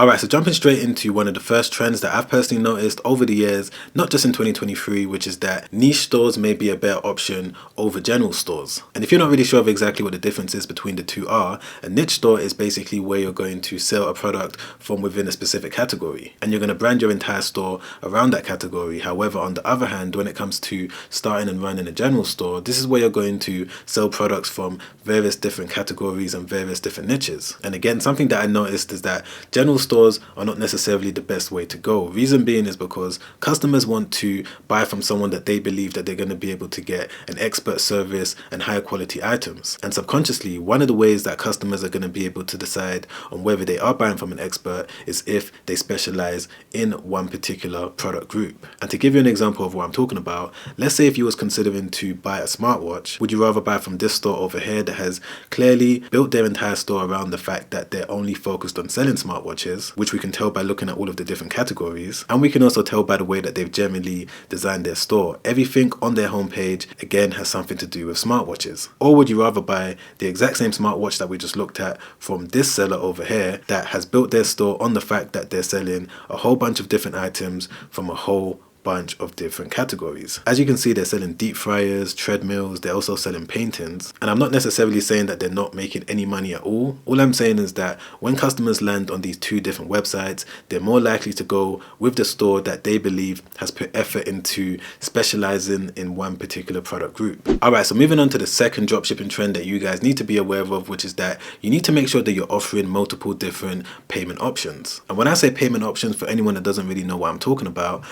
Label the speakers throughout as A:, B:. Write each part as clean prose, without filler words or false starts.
A: Alright, so jumping straight into one of the first trends that I've personally noticed over the years, not just in 2023, which is that niche stores may be a better option over general stores. And if you're not really sure of exactly what the differences between the two are, a niche store is basically where you're going to sell a product from within a specific category, and you're going to brand your entire store around that category. However, on the other hand, when it comes to starting and running a general store, this is where you're going to sell products from various different categories and various different niches. And again, something that I noticed is that general stores are not necessarily the best way to go. Reason being is because customers want to buy from someone that they believe that they're going to be able to get an expert service and higher quality items. And subconsciously, one of the ways that customers are going to be able to decide on whether they are buying from an expert is if they specialize in one particular product group. And to give you an example of what I'm talking about, let's say if you was considering to buy a smartwatch, would you rather buy from this store over here that has clearly built their entire store around the fact that they're only focused on selling smartwatches, which we can tell by looking at all of the different categories, and we can also tell by the way that they've generally designed their store. Everything on their homepage again has something to do with smartwatches. Or would you rather buy the exact same smartwatch that we just looked at from this seller over here that has built their store on the fact that they're selling a whole bunch of different items from a whole bunch of different categories. As you can see, they're selling deep fryers, treadmills, they're also selling paintings. And I'm not necessarily saying that they're not making any money at all. All I'm saying is that when customers land on these two different websites, they're more likely to go with the store that they believe has put effort into specializing in one particular product group. Alright, so moving on to the second dropshipping trend that you guys need to be aware of, which is that you need to make sure that you're offering multiple different payment options. And when I say payment options, for anyone that doesn't really know what I'm talking about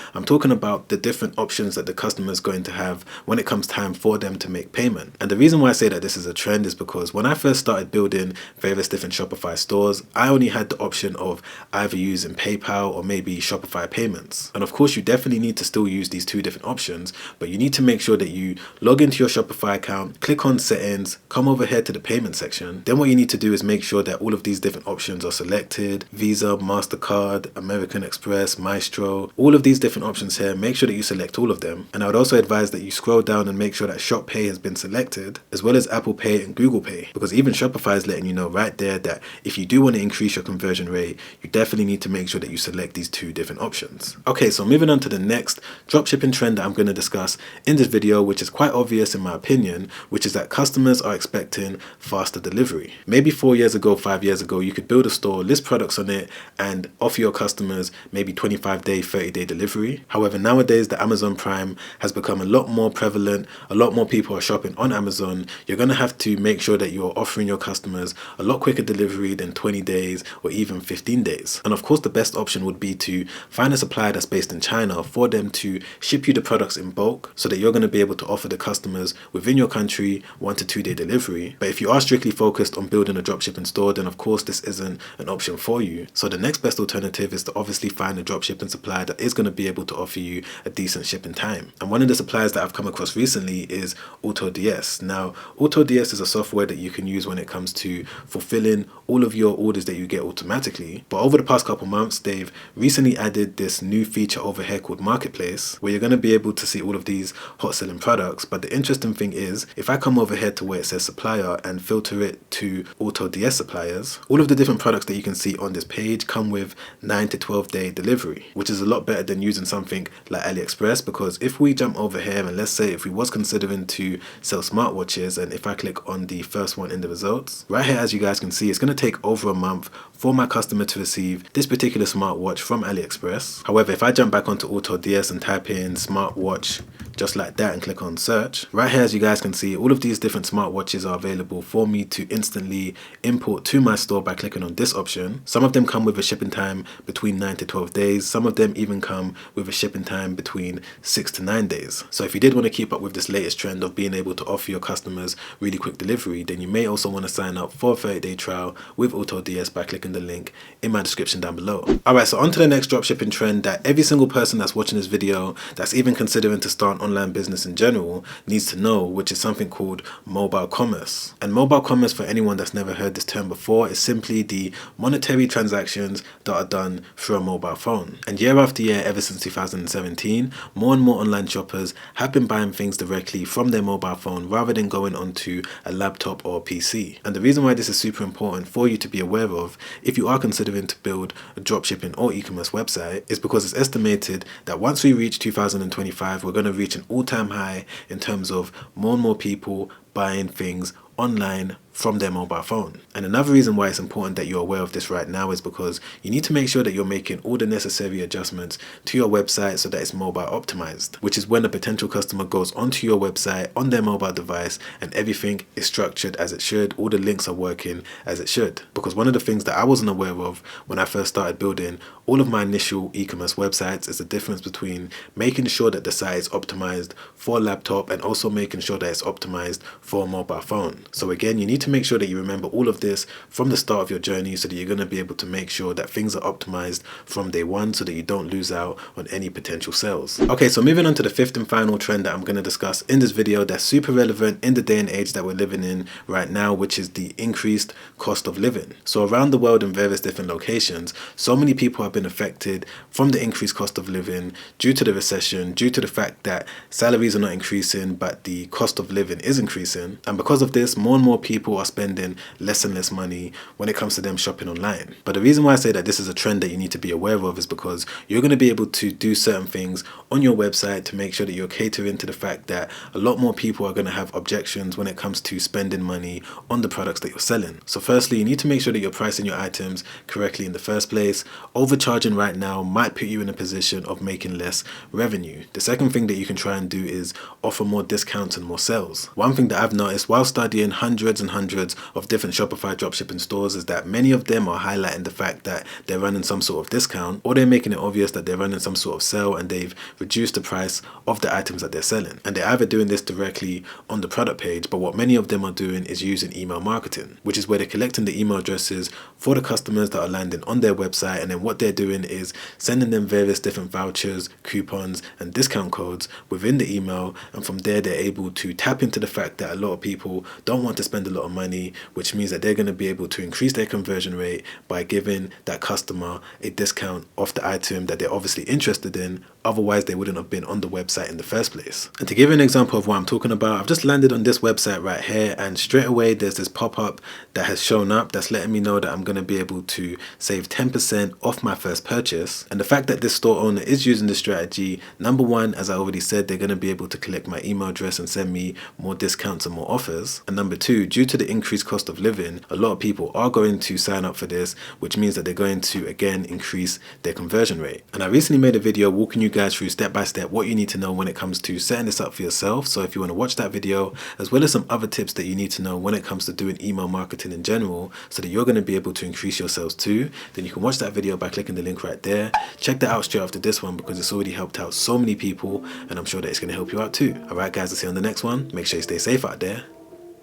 A: the different options that the customer is going to have when it comes time for them to make payment. And the reason why I say that this is a trend is because when I first started building various different Shopify stores, I only had the option of either using PayPal or maybe Shopify payments. And of course, you definitely need to still use these two different options, but you need to make sure that you log into your Shopify account, click on settings, come over here to the payment section. Then what you need to do is make sure that all of these different options are selected: Visa, MasterCard, American Express, Maestro, all of these different options here. Make sure that you select all of them. And I would also advise that you scroll down and make sure that Shop Pay has been selected, as well as Apple Pay and Google Pay, because even Shopify is letting you know right there that if you do want to increase your conversion rate, you definitely need to make sure that you select these two different options. Okay, so moving on to the next dropshipping trend that I'm going to discuss in this video, which is quite obvious in my opinion, which is that customers are expecting faster delivery. Maybe 4 years ago, 5 years ago, you could build a store, list products on it, and offer your customers maybe 25-day, 30-day delivery. However, nowadays the Amazon Prime has become a lot more prevalent. A lot more people are shopping on Amazon. You're going to have to make sure that you're offering your customers a lot quicker delivery than 20 days or even 15 days. And of course, the best option would be to find a supplier that's based in China for them to ship you the products in bulk so that you're going to be able to offer the customers within your country 1 to 2 day delivery. But if you are strictly focused on building a dropshipping store, then of course this isn't an option for you. So the next best alternative is to obviously find a dropshipping supplier that is going to be able to offer you a decent shipping time. And one of the suppliers that I've come across recently is AutoDS. Now, AutoDS is a software that you can use when it comes to fulfilling all of your orders that you get automatically. But over the past couple months, they've recently added this new feature over here called Marketplace, where you're going to be able to see all of these hot selling products. But the interesting thing is, if I come over here to where it says supplier and filter it to AutoDS suppliers, all of the different products that you can see on this page come with 9 to 12 day delivery, which is a lot better than using something like AliExpress. Because if we jump over here and let's say if we was considering to sell smartwatches, and if I click on the first one in the results, right here, as you guys can see, it's going to take over a month for my customer to receive this particular smartwatch from AliExpress. However, if I jump back onto AutoDS and type in smartwatch just like that and click on search, right here, as you guys can see, all of these different smartwatches are available for me to instantly import to my store by clicking on this option. Some of them come with a shipping time between 9 to 12 days. Some of them even come with a shipping time between 6 to 9 days. So if you did want to keep up with this latest trend of being able to offer your customers really quick delivery, then you may also want to sign up for a 30-day trial with AutoDS by clicking the link in my description down below. Alright, so on to the next dropshipping trend that every single person that's watching this video, that's even considering to start an online business in general, needs to know, which is something called mobile commerce. And mobile commerce, for anyone that's never heard this term before, is simply the monetary transactions that are done through a mobile phone. And year after year, ever since 2017, more and more online shoppers have been buying things directly from their mobile phone rather than going onto a laptop or a PC. And the reason why this is super important for you to be aware of if you are considering to build a dropshipping or e-commerce website, is because it's estimated that once we reach 2025, we're going to reach an all-time high in terms of more and more people buying things online from their mobile phone. And another reason why it's important that you're aware of this right now is because you need to make sure that you're making all the necessary adjustments to your website so that it's mobile optimized, which is when a potential customer goes onto your website on their mobile device and everything is structured as it should, all the links are working as it should. Because one of the things that I wasn't aware of when I first started building all of my initial e-commerce websites is the difference between making sure that the site is optimized for a laptop and also making sure that it's optimized for a mobile phone. So again, you need to make sure that you remember all of this from the start of your journey so that you're going to be able to make sure that things are optimized from day one so that you don't lose out on any potential sales. Okay, so moving on to the fifth and final trend that I'm going to discuss in this video that's super relevant in the day and age that we're living in right now, which is the increased cost of living. So around the world in various different locations, so many people have been affected from the increased cost of living due to the recession, due to the fact that salaries are not increasing but the cost of living is increasing. And because of this, more and more people are spending less and less money when it comes to them shopping online. But the reason why I say that this is a trend that you need to be aware of is because you're going to be able to do certain things on your website to make sure that you're catering to the fact that a lot more people are going to have objections when it comes to spending money on the products that you're selling. So firstly, you need to make sure that you're pricing your items correctly in the first place. Overcharging right now might put you in a position of making less revenue. The second thing that you can try and do is offer more discounts and more sales. One thing that I've noticed while studying hundreds and hundreds of different Shopify dropshipping stores is that many of them are highlighting the fact that they're running some sort of discount, or they're making it obvious that they're running some sort of sale and they've reduced the price of the items that they're selling. And they're either doing this directly on the product page, but what many of them are doing is using email marketing, which is where they're collecting the email addresses for the customers that are landing on their website, and then what they're doing is sending them various different vouchers, coupons and discount codes within the email, and from there they're able to tap into the fact that a lot of people don't want to spend a lot of money, which means that they're going to be able to increase their conversion rate by giving that customer a discount off the item that they're obviously interested in. Otherwise, they wouldn't have been on the website in the first place. And to give you an example of what I'm talking about, I've just landed on this website right here, and straight away there's this pop-up that has shown up that's letting me know that I'm going to be able to save 10% off my first purchase. And the fact that this store owner is using this strategy, number one, as I already said, they're going to be able to collect my email address and send me more discounts and more offers. And number two, due to the increased cost of living, a lot of people are going to sign up for this, which means that they're going to again increase their conversion rate. And I recently made a video walking you guys through step by step what you need to know when it comes to setting this up for yourself. So if you want to watch that video, as well as some other tips that you need to know when it comes to doing email marketing in general, so that you're going to be able to increase your sales too, then you can watch that video by clicking the link right there. Check that out straight after this one because it's already helped out so many people, and I'm sure that it's going to help you out too. Alright guys, I'll see you on the next one. Make sure you stay safe out there.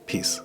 A: Peace.